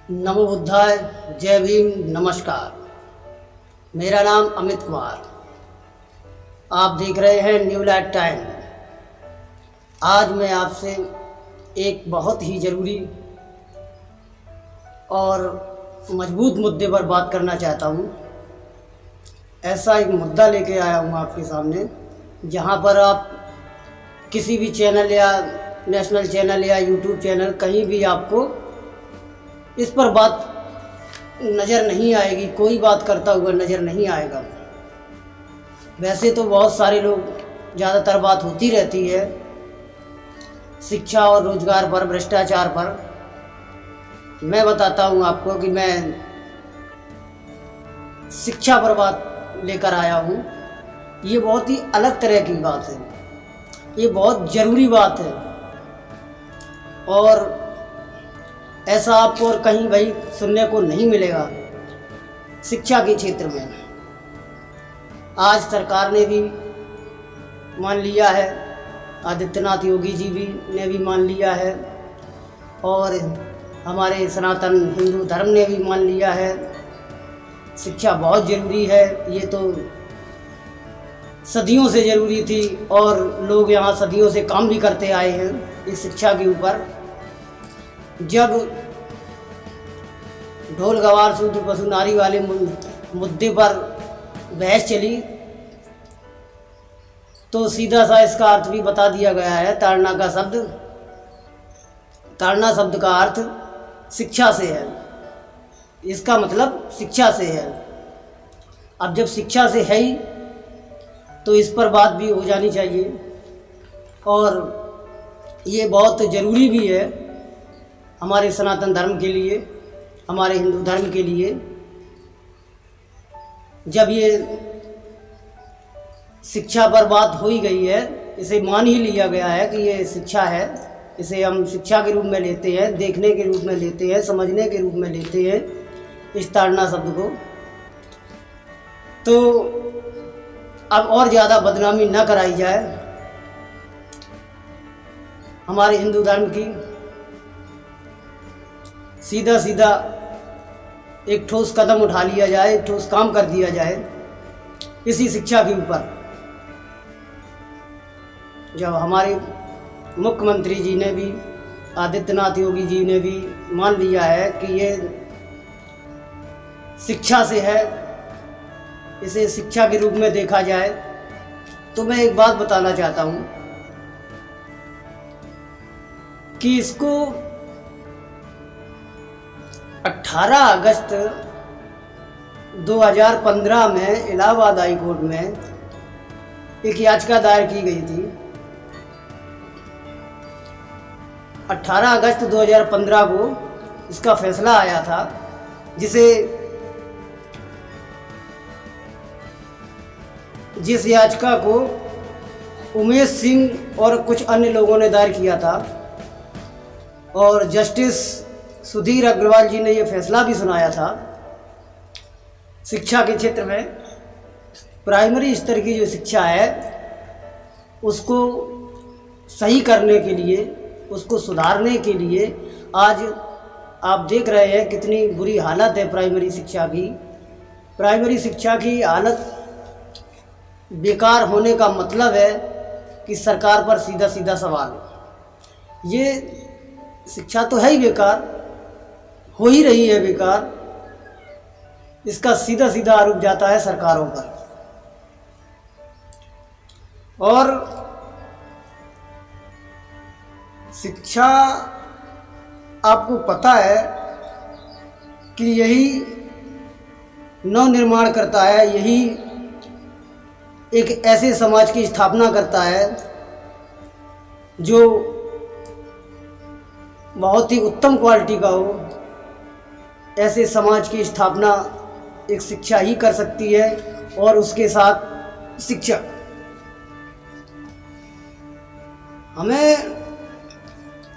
नमो बुद्धाय, जय भीम, नमस्कार। मेरा नाम अमित कुमार। आप देख रहे हैं न्यू लाइट टाइम। आज मैं आपसे एक बहुत ही ज़रूरी और मजबूत मुद्दे पर बात करना चाहता हूँ। ऐसा एक मुद्दा लेके आया हूँ आपके सामने, जहाँ पर आप किसी भी चैनल या नेशनल चैनल या यूट्यूब चैनल कहीं भी आपको इस पर बात नज़र नहीं आएगी, कोई बात करता हुआ नज़र नहीं आएगा। वैसे तो बहुत सारे लोग, ज़्यादातर बात होती रहती है शिक्षा और रोज़गार पर, भ्रष्टाचार पर। मैं बताता हूँ आपको कि मैं शिक्षा पर बात लेकर आया हूँ। ये बहुत ही अलग तरह की बात है, ये बहुत ज़रूरी बात है और ऐसा आपको और कहीं भाई सुनने को नहीं मिलेगा। शिक्षा के क्षेत्र में आज सरकार ने भी मान लिया है, आदित्यनाथ योगी जी ने भी मान लिया है और हमारे सनातन हिंदू धर्म ने भी मान लिया है। शिक्षा बहुत ज़रूरी है, ये तो सदियों से ज़रूरी थी और लोग यहाँ सदियों से काम भी करते आए हैं इस शिक्षा के ऊपर। जब ढोल गवार शूद्र पशु नारी वाले मुद्दे पर बहस चली तो सीधा सा इसका अर्थ भी बता दिया गया है। ताड़ना शब्द का अर्थ शिक्षा से है, इसका मतलब शिक्षा से है। अब जब शिक्षा से है ही तो इस पर बात भी हो जानी चाहिए और ये बहुत ज़रूरी भी है हमारे सनातन धर्म के लिए, हमारे हिंदू धर्म के लिए। जब ये शिक्षा पर बात हो ही गई है, इसे मान ही लिया गया है कि ये शिक्षा है, इसे हम शिक्षा के रूप में लेते हैं, देखने के रूप में लेते हैं, समझने के रूप में लेते हैं इस ताड़ना शब्द को, तो अब और ज़्यादा बदनामी न कराई जाए हमारे हिंदू धर्म की। सीधा सीधा एक ठोस कदम उठा लिया जाए, एक ठोस काम कर दिया जाए इसी शिक्षा के ऊपर। जब हमारे मुख्यमंत्री जी ने भी, आदित्यनाथ योगी जी ने भी मान लिया है कि ये शिक्षा से है, इसे शिक्षा के रूप में देखा जाए, तो मैं एक बात बताना चाहता हूँ कि इसको 18 अगस्त 2015 में इलाहाबाद हाई कोर्ट में एक याचिका दायर की गई थी। 18 अगस्त 2015 को इसका फैसला आया था, जिस याचिका को उमेश सिंह और कुछ अन्य लोगों ने दायर किया था और जस्टिस सुधीर अग्रवाल जी ने ये फैसला भी सुनाया था। शिक्षा के क्षेत्र में प्राइमरी स्तर की जो शिक्षा है उसको सही करने के लिए, उसको सुधारने के लिए आज आप देख रहे हैं कितनी बुरी हालत है प्राइमरी शिक्षा की। प्राइमरी शिक्षा की हालत बेकार होने का मतलब है कि सरकार पर सीधा सीधा सवाल, ये शिक्षा तो है ही बेकार, हो ही रही है बेकार, इसका सीधा सीधा आरोप जाता है सरकारों पर। और शिक्षा, आपको पता है कि यही नव निर्माण करता है, यही एक ऐसे समाज की स्थापना करता है जो बहुत ही उत्तम क्वालिटी का हो। ऐसे समाज की स्थापना एक शिक्षा ही कर सकती है और उसके साथ शिक्षक। हमें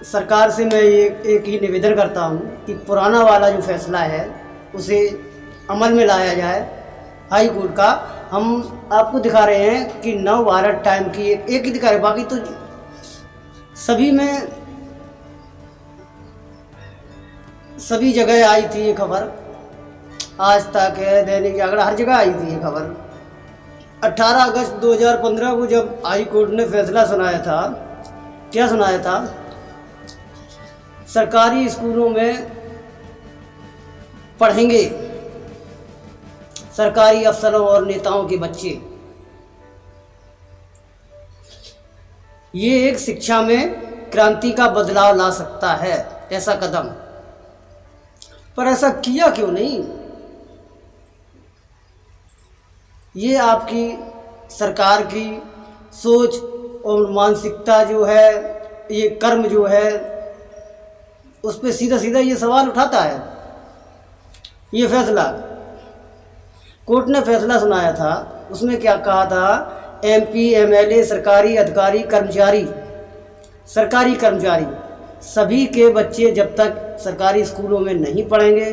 सरकार से मैं एक ही निवेदन करता हूँ कि पुराना वाला जो फैसला है उसे अमल में लाया जाए हाई कोर्ट का। हम आपको दिखा रहे हैं कि नव भारत टाइम की एक ही दिखा रहे, बाकी तो सभी में सभी जगह आई थी ये खबर, आज तक है, दैनिक जागरण, हर जगह आई थी ये खबर। 18 अगस्त 2015 को जब हाई कोर्ट ने फैसला सुनाया था, क्या सुनाया था? सरकारी स्कूलों में पढ़ेंगे सरकारी अफसरों और नेताओं के बच्चे। ये एक शिक्षा में क्रांति का बदलाव ला सकता है ऐसा कदम, पर ऐसा किया क्यों नहीं? ये आपकी सरकार की सोच और मानसिकता जो है, ये कर्म जो है, उस पर सीधा सीधा ये सवाल उठाता है। ये फैसला कोर्ट ने फैसला सुनाया था, उसमें क्या कहा था? MP, MLA, सरकारी अधिकारी, सरकारी कर्मचारी सभी के बच्चे जब तक सरकारी स्कूलों में नहीं पढ़ेंगे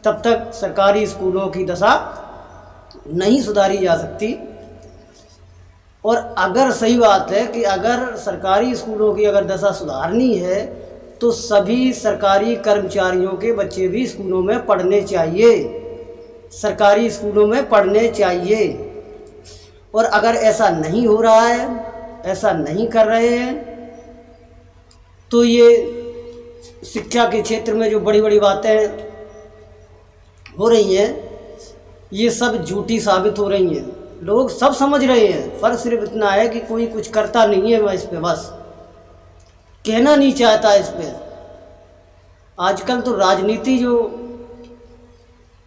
तब तक सरकारी स्कूलों की दशा नहीं सुधारी जा सकती। और अगर सही बात है कि अगर सरकारी स्कूलों की अगर दशा सुधारनी है तो सभी सरकारी कर्मचारियों के बच्चे भी स्कूलों में पढ़ने चाहिए, सरकारी स्कूलों में पढ़ने चाहिए। और अगर ऐसा नहीं हो रहा है, ऐसा नहीं कर रहे हैं, तो ये शिक्षा के क्षेत्र में जो बड़ी बड़ी बातें हो रही हैं, ये सब झूठी साबित हो रही हैं। लोग सब समझ रहे हैं, फ़र्क सिर्फ इतना है कि कोई कुछ करता नहीं है, इस पे बस कहना नहीं चाहता इस पे। आजकल तो राजनीति जो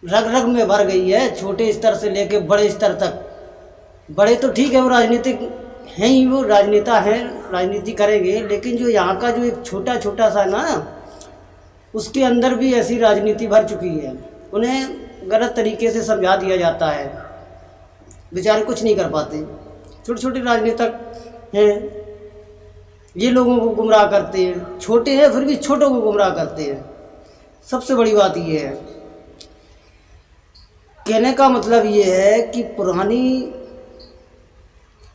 रग रग में भर गई है, छोटे स्तर से लेके बड़े स्तर तक। बड़े तो ठीक है, वो राजनीतिक हैं ही, वो राजनेता हैं, राजनीति करेंगे, लेकिन जो यहाँ का जो एक छोटा छोटा सा ना, उसके अंदर भी ऐसी राजनीति भर चुकी है। उन्हें गलत तरीके से समझा दिया जाता है, बेचारे कुछ नहीं कर पाते। छोटे छोटे राजनेता हैं, ये लोगों को गुमराह करते हैं, छोटे हैं फिर भी छोटों को गुमराह करते हैं। सबसे बड़ी बात ये है, कहने का मतलब ये है कि पुरानी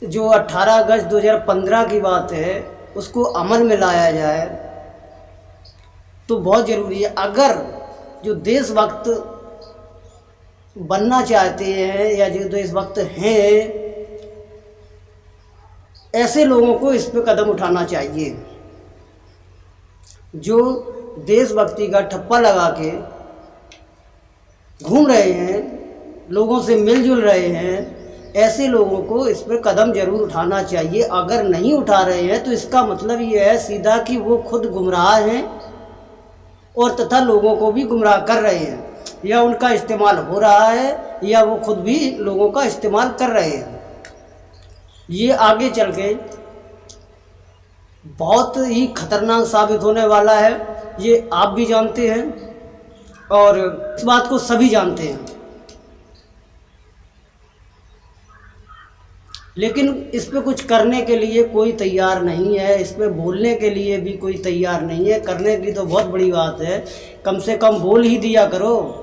जो 18 अगस्त 2015 की बात है उसको अमल में लाया जाए तो बहुत ज़रूरी है। अगर जो देशभक्त बनना चाहते हैं या जो देशभक्त हैं, ऐसे लोगों को इस पे कदम उठाना चाहिए। जो देशभक्ति का ठप्पा लगा के घूम रहे हैं, लोगों से मिलजुल रहे हैं, ऐसे लोगों को इस पर कदम जरूर उठाना चाहिए। अगर नहीं उठा रहे हैं तो इसका मतलब ये है सीधा कि वो खुद गुमराह हैं और तथा लोगों को भी गुमराह कर रहे हैं, या उनका इस्तेमाल हो रहा है या वो खुद भी लोगों का इस्तेमाल कर रहे हैं। ये आगे चल के बहुत ही खतरनाक साबित होने वाला है, ये आप भी जानते हैं और इस बात को सभी जानते हैं। लेकिन इस पे कुछ करने के लिए कोई तैयार नहीं है, इस पे बोलने के लिए भी कोई तैयार नहीं है। करने की तो बहुत बड़ी बात है, कम से कम बोल ही दिया करो।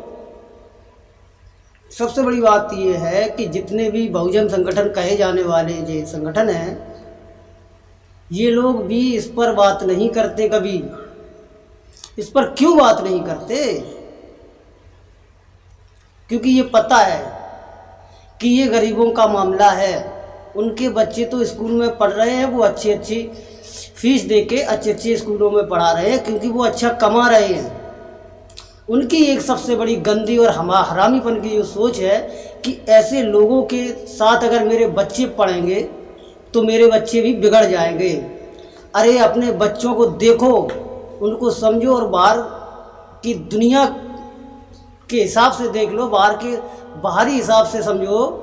सबसे बड़ी बात ये है कि जितने भी बहुजन संगठन कहे जाने वाले जो संगठन हैं, ये लोग भी इस पर बात नहीं करते कभी। इस पर क्यों बात नहीं करते? क्योंकि ये पता है कि ये गरीबों का मामला है। उनके बच्चे तो स्कूल में पढ़ रहे हैं, वो अच्छी अच्छी फीस दे के अच्छे अच्छे स्कूलों में पढ़ा रहे हैं क्योंकि वो अच्छा कमा रहे हैं। उनकी एक सबसे बड़ी गंदी और हरामीपन की जो सोच है कि ऐसे लोगों के साथ अगर मेरे बच्चे पढ़ेंगे तो मेरे बच्चे भी बिगड़ जाएंगे। अरे अपने बच्चों को देखो, उनको समझो और बाहर की दुनिया के हिसाब से देख लो, बाहरी हिसाब से समझो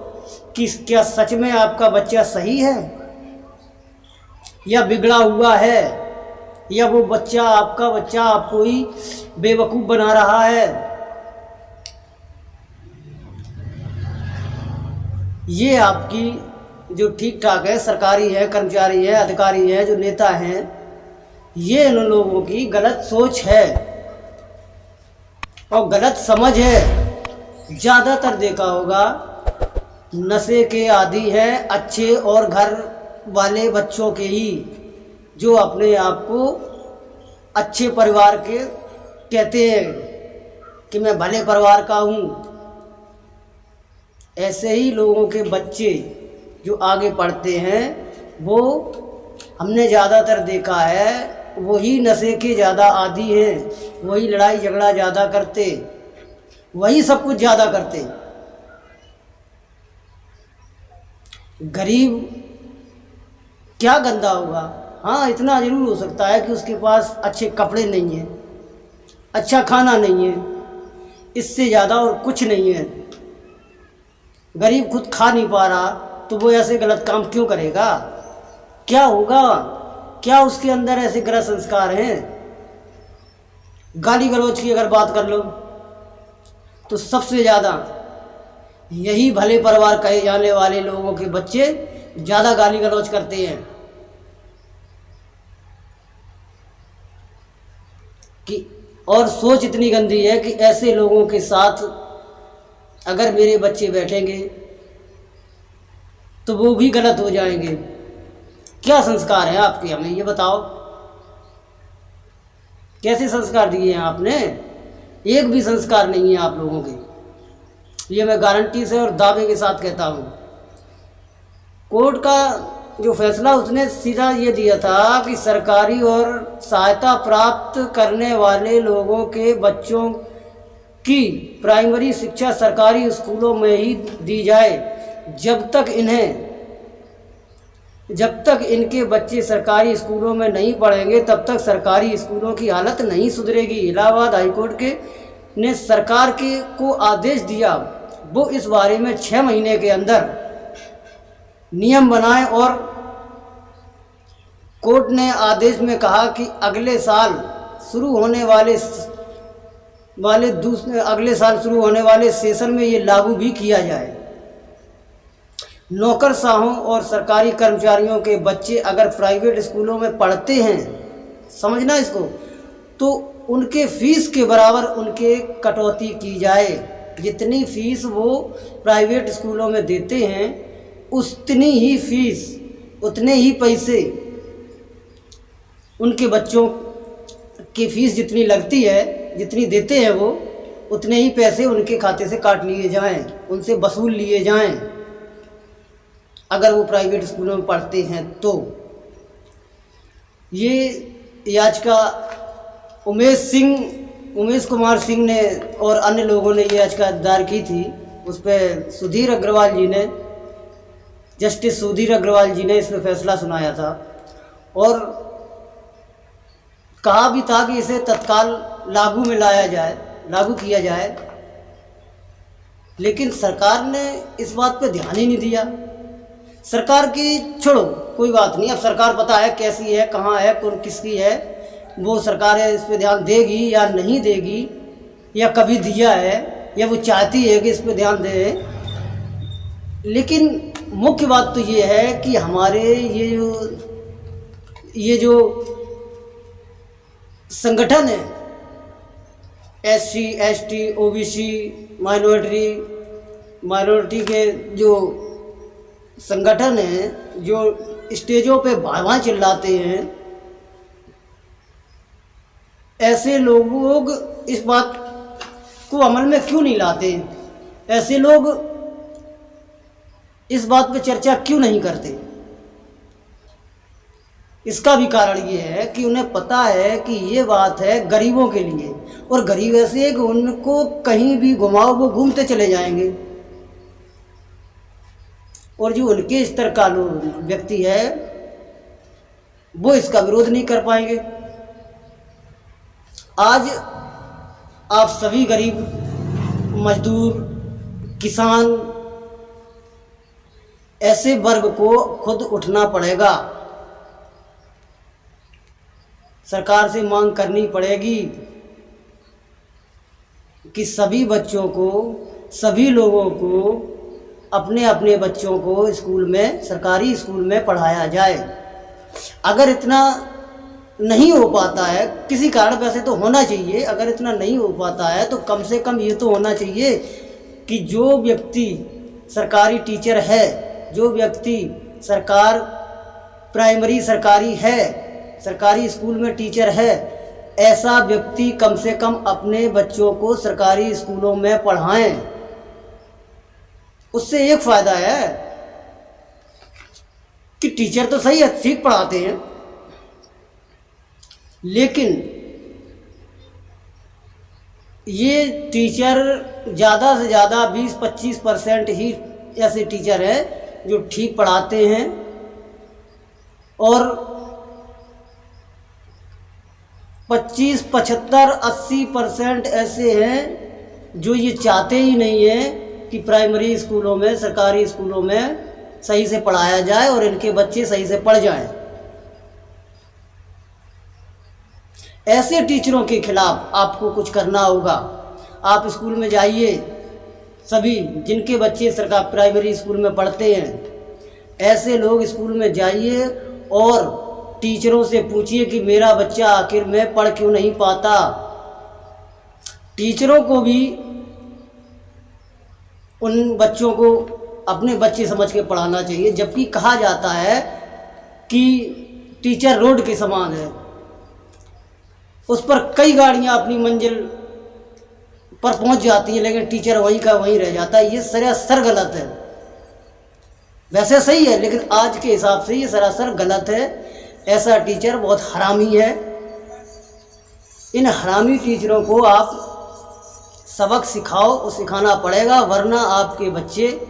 कि क्या सच में आपका बच्चा सही है या बिगड़ा हुआ है, या वो बच्चा आपका बच्चा आपको ही बेवकूफ़ बना रहा है। ये आपकी जो ठीक ठाक है, सरकारी है, कर्मचारी है, अधिकारी है, जो नेता हैं, ये इन लोगों की गलत सोच है और गलत समझ है। ज़्यादातर देखा होगा नशे के आदी हैं अच्छे और घर वाले बच्चों के ही, जो अपने आप को अच्छे परिवार के कहते हैं कि मैं भले परिवार का हूँ, ऐसे ही लोगों के बच्चे जो आगे पढ़ते हैं वो हमने ज़्यादातर देखा है वही नशे के ज़्यादा आदी हैं, वही लड़ाई झगड़ा ज़्यादा करते, वही सब कुछ ज़्यादा करते। गरीब क्या गंदा होगा? हाँ, इतना ज़रूर हो सकता है कि उसके पास अच्छे कपड़े नहीं हैं, अच्छा खाना नहीं है, इससे ज़्यादा और कुछ नहीं है। गरीब खुद खा नहीं पा रहा तो वो ऐसे गलत काम क्यों करेगा? क्या होगा? क्या उसके अंदर ऐसे गलत संस्कार हैं? गाली गलौज की अगर बात कर लो तो सबसे ज़्यादा यही भले परिवार कहे जाने वाले लोगों के बच्चे ज़्यादा गाली गलौज करते हैं कि, और सोच इतनी गंदी है कि ऐसे लोगों के साथ अगर मेरे बच्चे बैठेंगे तो वो भी गलत हो जाएंगे। क्या संस्कार है आपके? हमें ये बताओ, कैसे संस्कार दिए हैं आपने? एक भी संस्कार नहीं है आप लोगों के, ये मैं गारंटी से और दावे के साथ कहता हूँ। कोर्ट का जो फैसला उसने सीधा ये दिया था कि सरकारी और सहायता प्राप्त करने वाले लोगों के बच्चों की प्राइमरी शिक्षा सरकारी स्कूलों में ही दी जाए। जब तक इनके बच्चे सरकारी स्कूलों में नहीं पढ़ेंगे तब तक सरकारी स्कूलों की हालत नहीं सुधरेगी। इलाहाबाद हाईकोर्ट के ने सरकार को आदेश दिया वो इस बारे में 6 महीने के अंदर नियम बनाए, और कोर्ट ने आदेश में कहा कि अगले साल शुरू होने वाले सेशन में ये लागू भी किया जाए। नौकरशाहों और सरकारी कर्मचारियों के बच्चे अगर प्राइवेट स्कूलों में पढ़ते हैं, समझना इसको, तो उनके फीस के बराबर उनके कटौती की जाए। जितनी फीस वो प्राइवेट स्कूलों में देते हैं उतनी ही फीस, उतने ही पैसे उनके बच्चों की फीस जितनी लगती है, जितनी देते हैं वो, उतने ही पैसे उनके खाते से काट लिए जाएं, उनसे वसूल लिए जाएं अगर वो प्राइवेट स्कूलों में पढ़ते हैं तो। ये याचिका उमेश कुमार सिंह ने और अन्य लोगों ने ये याचिका दायर की थी। उस पर जस्टिस सुधीर अग्रवाल जी ने इसमें फैसला सुनाया था और कहा भी था कि इसे तत्काल लागू किया जाए, लेकिन सरकार ने इस बात पे ध्यान ही नहीं दिया। सरकार की छोड़ो, कोई बात नहीं, अब सरकार पता है कैसी है, कहाँ है, कौन किसकी है, वो सरकार इस पे ध्यान देगी या नहीं देगी, या कभी दिया है, या वो चाहती है कि इस पे ध्यान दे। लेकिन मुख्य बात तो ये है कि हमारे ये जो संगठन है, SC, ST, OBC, माइनॉरिटी के जो संगठन हैं, जो स्टेजों पे भावा चिल्लाते हैं, ऐसे लोग इस बात को अमल में क्यों नहीं लाते? ऐसे लोग इस बात पे चर्चा क्यों नहीं करते? इसका भी कारण ये है कि उन्हें पता है कि ये बात है गरीबों के लिए, और गरीब ऐसे कि उनको कहीं भी घुमाओ वो घूमते चले जाएंगे, और जो उनके स्तर का व्यक्ति है वो इसका विरोध नहीं कर पाएंगे। आज आप सभी गरीब, मजदूर, किसान, ऐसे वर्ग को खुद उठना पड़ेगा, सरकार से मांग करनी पड़ेगी कि सभी बच्चों को, सभी लोगों को अपने अपने बच्चों को स्कूल में, सरकारी स्कूल में पढ़ाया जाए। अगर इतना नहीं हो पाता है किसी कारण, वैसे तो होना चाहिए, अगर इतना नहीं हो पाता है तो कम से कम ये तो होना चाहिए कि जो व्यक्ति सरकारी टीचर है, जो व्यक्ति प्राइमरी सरकारी स्कूल में टीचर है, ऐसा व्यक्ति कम से कम अपने बच्चों को सरकारी स्कूलों में पढ़ाएं। उससे एक फ़ायदा है कि टीचर तो सही है, ठीक पढ़ाते हैं, लेकिन ये टीचर ज़्यादा से ज़्यादा 20-25% ही ऐसे टीचर हैं जो ठीक पढ़ाते हैं, और 25-75-80% ऐसे हैं जो ये चाहते ही नहीं हैं कि प्राइमरी स्कूलों में, सरकारी स्कूलों में सही से पढ़ाया जाए और इनके बच्चे सही से पढ़ जाएं। ऐसे टीचरों के खिलाफ आपको कुछ करना होगा। आप स्कूल में जाइए, सभी जिनके बच्चे सरकार प्राइमरी स्कूल में पढ़ते हैं, ऐसे लोग स्कूल में जाइए और टीचरों से पूछिए कि मेरा बच्चा आखिर में पढ़ क्यों नहीं पाता। टीचरों को भी उन बच्चों को अपने बच्चे समझ के पढ़ाना चाहिए, जबकि कहा जाता है कि टीचर रोड के समान है, उस पर कई गाड़ियां अपनी मंजिल पर पहुंच जाती हैं, लेकिन टीचर वहीं का वहीं रह जाता है। ये सरासर गलत है। वैसे सही है, लेकिन आज के हिसाब से ये सरासर गलत है। ऐसा टीचर बहुत हरामी है। इन हरामी टीचरों को आप सबक सिखाओ और सिखाना पड़ेगा, वरना आपके बच्चे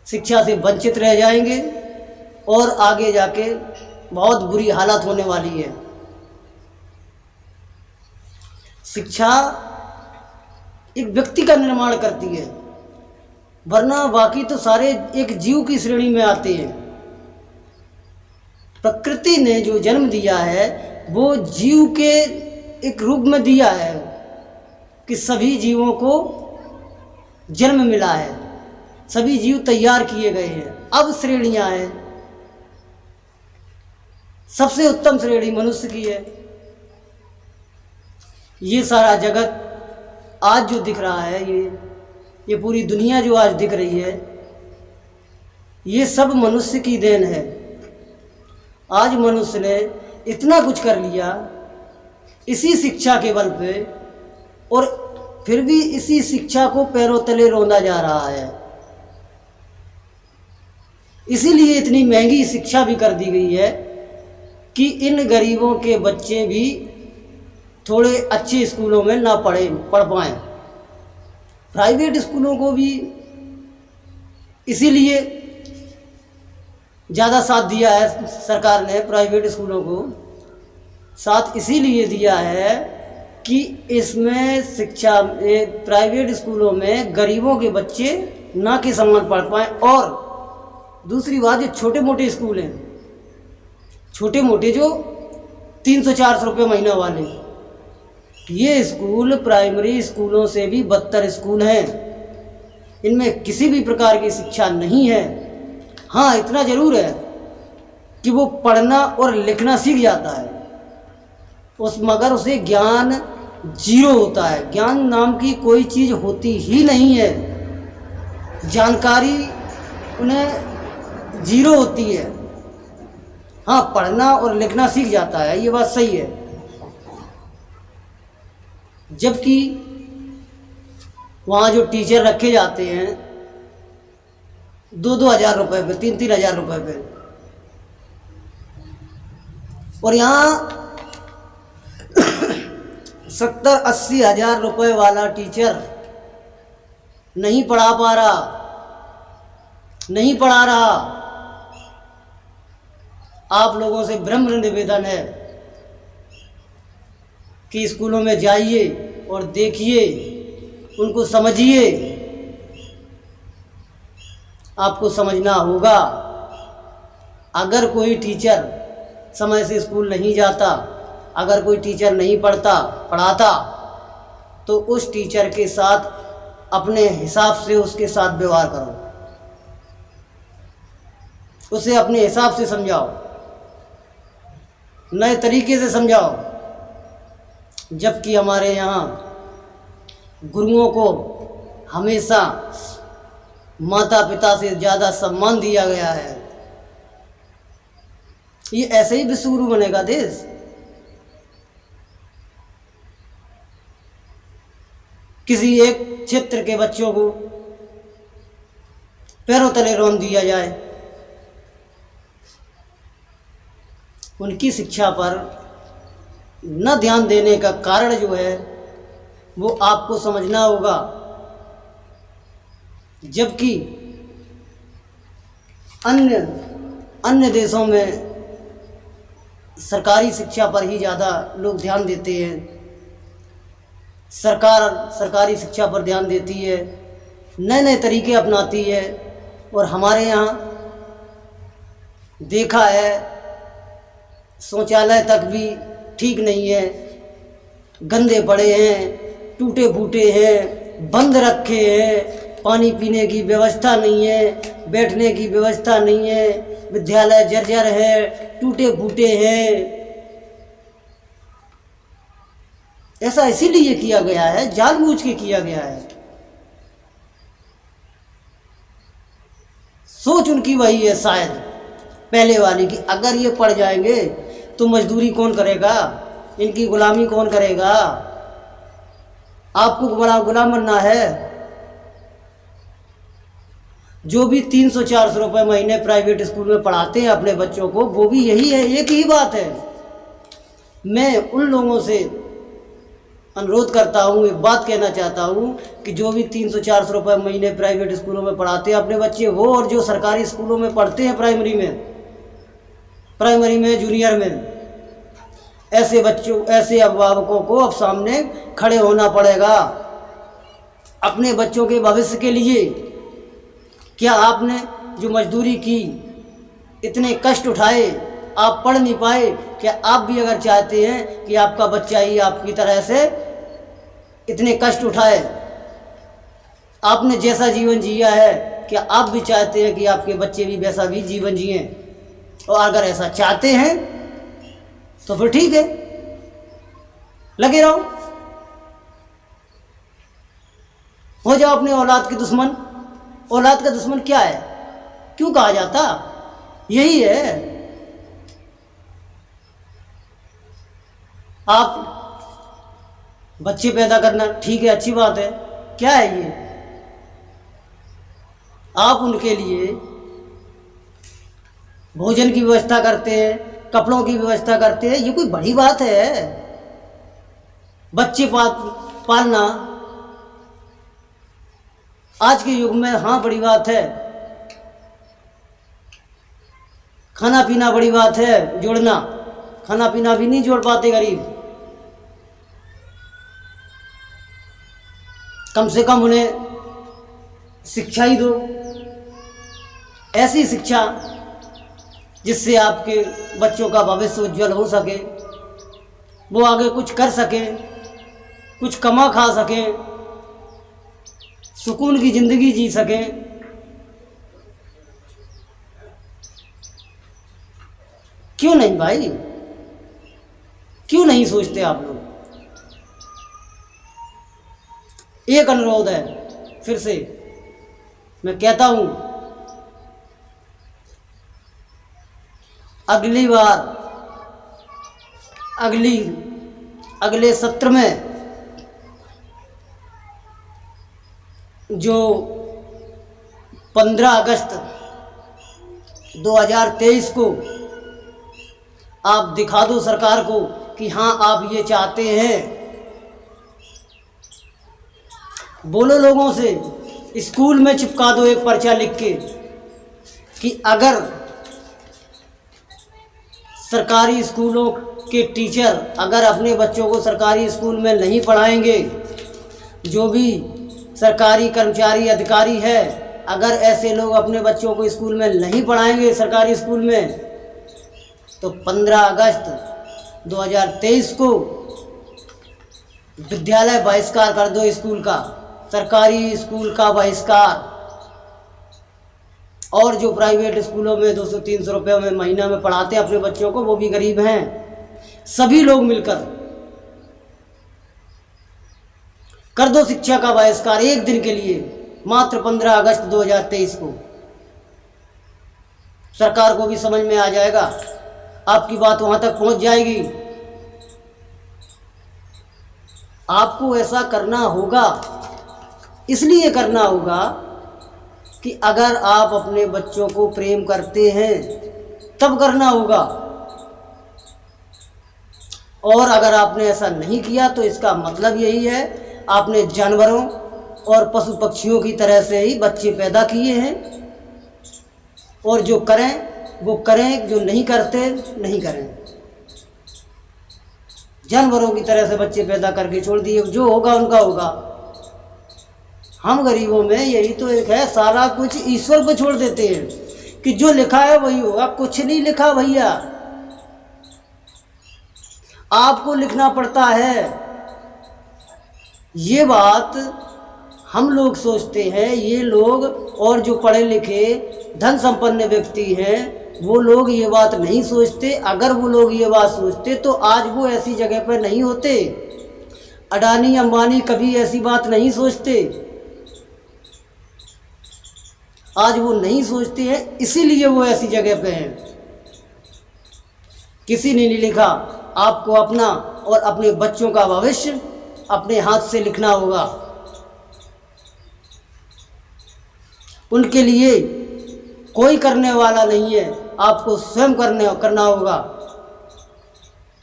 शिक्षा से वंचित रह जाएंगे और आगे जाके बहुत बुरी हालत होने वाली है। शिक्षा एक व्यक्ति का निर्माण करती है, वरना बाकी तो सारे एक जीव की श्रेणी में आते हैं। प्रकृति ने जो जन्म दिया है वो जीव के एक रूप में दिया है कि सभी जीवों को जन्म मिला है, सभी जीव तैयार किए गए हैं। अब श्रेणियां हैं, सबसे उत्तम श्रेणी मनुष्य की है। ये सारा जगत आज जो दिख रहा है, ये पूरी दुनिया जो आज दिख रही है, ये सब मनुष्य की देन है। आज मनुष्य ने इतना कुछ कर लिया इसी शिक्षा के बल पे, और फिर भी इसी शिक्षा को पैरों तले रौंदा जा रहा है। इसीलिए इतनी महंगी शिक्षा भी कर दी गई है कि इन गरीबों के बच्चे भी थोड़े अच्छे स्कूलों में ना पढ़ पाएँ। प्राइवेट स्कूलों को भी इसीलिए ज़्यादा साथ दिया है सरकार ने। प्राइवेट स्कूलों को साथ इसीलिए दिया है कि इसमें शिक्षा, प्राइवेट स्कूलों में गरीबों के बच्चे ना के समान पढ़ पाएँ। और दूसरी बात, जो छोटे मोटे स्कूल हैं, छोटे मोटे जो 300-400 रुपये महीना वाले, ये स्कूल प्राइमरी स्कूलों से भी बदतर स्कूल हैं। इनमें किसी भी प्रकार की शिक्षा नहीं है। हाँ, इतना ज़रूर है कि वो पढ़ना और लिखना सीख जाता है, मगर उसे ज्ञान जीरो होता है। ज्ञान नाम की कोई चीज़ होती ही नहीं है। जानकारी उन्हें जीरो होती है। हाँ, पढ़ना और लिखना सीख जाता है, ये बात सही है। जबकि वहाँ जो टीचर रखे जाते हैं 2-2 हज़ार रुपये पे, 3-3 हज़ार रुपये पे, और यहाँ 70-80 हज़ार रुपये वाला टीचर नहीं पढ़ा पा रहा, नहीं पढ़ा रहा। आप लोगों से विनम्र निवेदन है कि स्कूलों में जाइए और देखिए, उनको समझिए। आपको समझना होगा, अगर कोई टीचर समय से स्कूल नहीं जाता, अगर कोई टीचर नहीं पढ़ाता, तो उस टीचर के साथ अपने हिसाब से उसके साथ व्यवहार करो, उसे अपने हिसाब से समझाओ, नए तरीके से समझाओ। जबकि हमारे यहाँ गुरुओं को हमेशा माता पिता से ज़्यादा सम्मान दिया गया है। ये ऐसे ही विश्व गुरु बनेगा देश। किसी एक क्षेत्र के बच्चों को पैरों तले रौंद दिया जाए। उनकी शिक्षा पर न ध्यान देने का कारण जो है वो आपको समझना होगा। जबकि अन्य देशों में सरकारी शिक्षा पर ही ज़्यादा लोग ध्यान देते हैं। सरकार सरकारी शिक्षा पर ध्यान देती है, नए नए तरीके अपनाती है। और हमारे यहाँ देखा है शौचालय तक भी ठीक नहीं है, गंदे पड़े हैं, टूटे फूटे हैं, बंद रखे हैं, पानी पीने की व्यवस्था नहीं है, बैठने की व्यवस्था नहीं है, विद्यालय जर्जर है, टूटे फूटे हैं। ऐसा इसीलिए किया गया है, जानबूझ के किया गया है। सोच उनकी वही है शायद पहले वाली कि अगर ये पढ़ जाएंगे तो मजदूरी कौन करेगा, इनकी गुलामी कौन करेगा। आपको गुलाम बनना है। जो भी 300-400 रुपये महीने प्राइवेट स्कूल में पढ़ाते हैं अपने बच्चों को, वो भी यही है, एक ही बात है। मैं उन लोगों से अनुरोध करता हूँ, एक बात कहना चाहता हूँ कि जो भी 300-400 रुपये महीने प्राइवेट स्कूलों में पढ़ाते हैं अपने बच्चे, वो और जो सरकारी स्कूलों में पढ़ते हैं प्राइमरी में जूनियर में, ऐसे बच्चों, ऐसे अभिभावकों को अब सामने खड़े होना पड़ेगा अपने बच्चों के भविष्य के लिए। क्या आपने जो मजदूरी की, इतने कष्ट उठाए, आप पढ़ नहीं पाए? क्या आप भी अगर चाहते हैं कि आपका बच्चा ही आपकी तरह से इतने कष्ट उठाए, आपने जैसा जीवन जिया है, क्या आप भी चाहते हैं कि आपके बच्चे भी वैसा भी जीवन जिएं? और अगर ऐसा चाहते हैं तो फिर ठीक है, लगे रहो, हो जाओ अपने औलाद के दुश्मन। औलाद का दुश्मन क्या है, क्यों कहा जाता? यही है, आप बच्चे पैदा करना ठीक है, अच्छी बात है, क्या है ये? आप उनके लिए भोजन की व्यवस्था करते हैं, कपड़ों की व्यवस्था करते हैं, ये कोई बड़ी बात है? बच्चे पालना आज के युग में हाँ बड़ी बात है। खाना पीना बड़ी बात है, जोड़ना। खाना पीना भी नहीं जोड़ पाते गरीब। कम से कम उन्हें शिक्षा ही दो, ऐसी शिक्षा जिससे आपके बच्चों का भविष्य उज्जवल हो सके, वो आगे कुछ कर सके, कुछ कमा खा सके, सुकून की ज़िंदगी जी सके। क्यों नहीं भाई, क्यों नहीं सोचते आप लोग? एक अनुरोध है, फिर से मैं कहता हूं, अगली बार अगले सत्र में जो 15 अगस्त 2023 को आप दिखा दो सरकार को कि हाँ आप ये चाहते हैं। बोलो लोगों से, स्कूल में चिपका दो एक पर्चा लिख के कि अगर सरकारी स्कूलों के टीचर अगर अपने बच्चों को सरकारी स्कूल में नहीं पढ़ाएंगे, जो भी सरकारी कर्मचारी अधिकारी है, अगर ऐसे लोग अपने बच्चों को स्कूल में नहीं पढ़ाएंगे सरकारी स्कूल में, तो 15 अगस्त 2023 को विद्यालय बहिष्कार कर दो, स्कूल का, सरकारी स्कूल का बहिष्कार। और जो प्राइवेट स्कूलों में 200-300 रुपये में महीना में पढ़ाते हैं अपने बच्चों को, वो भी गरीब हैं, सभी लोग मिलकर कर दो शिक्षा का बहिष्कार एक दिन के लिए, मात्र 15 अगस्त 2023 को। सरकार को भी समझ में आ जाएगा, आपकी बात वहां तक पहुंच जाएगी। आपको ऐसा करना होगा। इसलिए करना होगा कि अगर आप अपने बच्चों को प्रेम करते हैं तब करना होगा, और अगर आपने ऐसा नहीं किया तो इसका मतलब यही है आपने जानवरों और पशु पक्षियों की तरह से ही बच्चे पैदा किए हैं। और जो करें वो करें, जो नहीं करते नहीं करें। जानवरों की तरह से बच्चे पैदा करके छोड़ दिए, जो होगा उनका होगा। हम गरीबों में यही तो एक है, सारा कुछ ईश्वर पर छोड़ देते हैं कि जो लिखा है वही होगा। कुछ नहीं लिखा भैया, आपको लिखना पड़ता है। ये बात हम लोग सोचते हैं, ये लोग और जो पढ़े लिखे धन संपन्न व्यक्ति हैं वो लोग ये बात नहीं सोचते। अगर वो लोग ये बात सोचते तो आज वो ऐसी जगह पर नहीं होते। अडानी अंबानी कभी ऐसी बात नहीं सोचते, आज वो नहीं सोचते हैं, इसीलिए वो ऐसी जगह पे हैं। किसी ने नहीं लिखा, आपको अपना और अपने बच्चों का भविष्य अपने हाथ से लिखना होगा। उनके लिए कोई करने वाला नहीं है, आपको स्वयं करना होगा,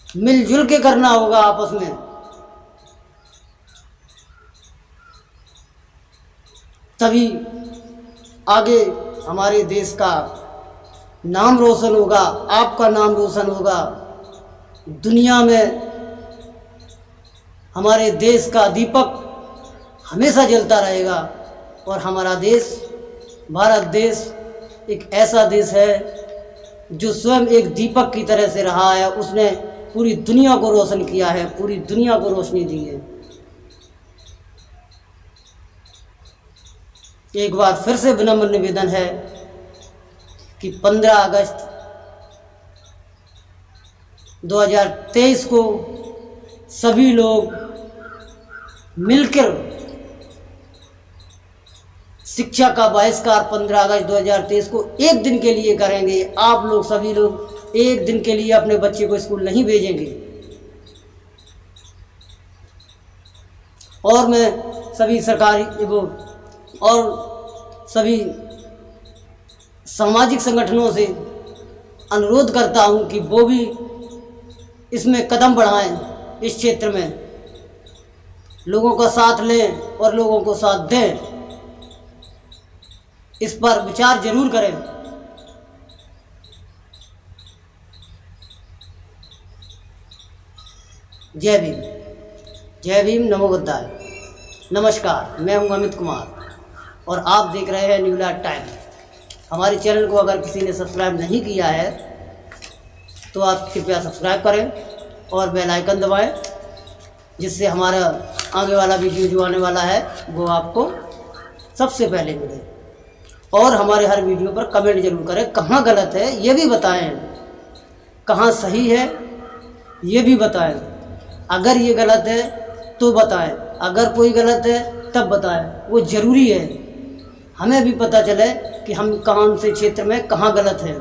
मिलजुल के करना होगा आपस में। तभी आगे हमारे देश का नाम रोशन होगा, आपका नाम रोशन होगा। दुनिया में हमारे देश का दीपक हमेशा जलता रहेगा। और हमारा देश, भारत देश एक ऐसा देश है जो स्वयं एक दीपक की तरह से रहा है। उसने पूरी दुनिया को रोशन किया है, पूरी दुनिया को रोशनी दी है। एक बार फिर से विनम्र निवेदन है कि 15 अगस्त 2023 को सभी लोग मिलकर शिक्षा का बहिष्कार 15 अगस्त 2023 को एक दिन के लिए करेंगे। आप लोग सभी लोग एक दिन के लिए अपने बच्चे को स्कूल नहीं भेजेंगे। और मैं सभी सरकारी और सभी सामाजिक संगठनों से अनुरोध करता हूं कि वो भी इसमें कदम बढ़ाएं, इस क्षेत्र में लोगों का साथ लें और लोगों को साथ दें। इस पर विचार जरूर करें। जय भीम, जय भीम, नमो बुद्धाय। नमस्कार, मैं हूं अमित कुमार और आप देख रहे हैं न्यू लाइट टाइम। हमारे चैनल को अगर किसी ने सब्सक्राइब नहीं किया है तो आप कृपया सब्सक्राइब करें और बेल आइकन दबाएं, जिससे हमारा आगे वाला वीडियो जो आने वाला है वो आपको सबसे पहले मिले। और हमारे हर वीडियो पर कमेंट जरूर करें, कहाँ गलत है ये भी बताएं, कहाँ सही है ये भी बताएं। अगर ये गलत है तो बताएं, अगर कोई गलत है तब बताएं। वो ज़रूरी है, हमें भी पता चले कि हम कौन से क्षेत्र में कहाँ गलत है।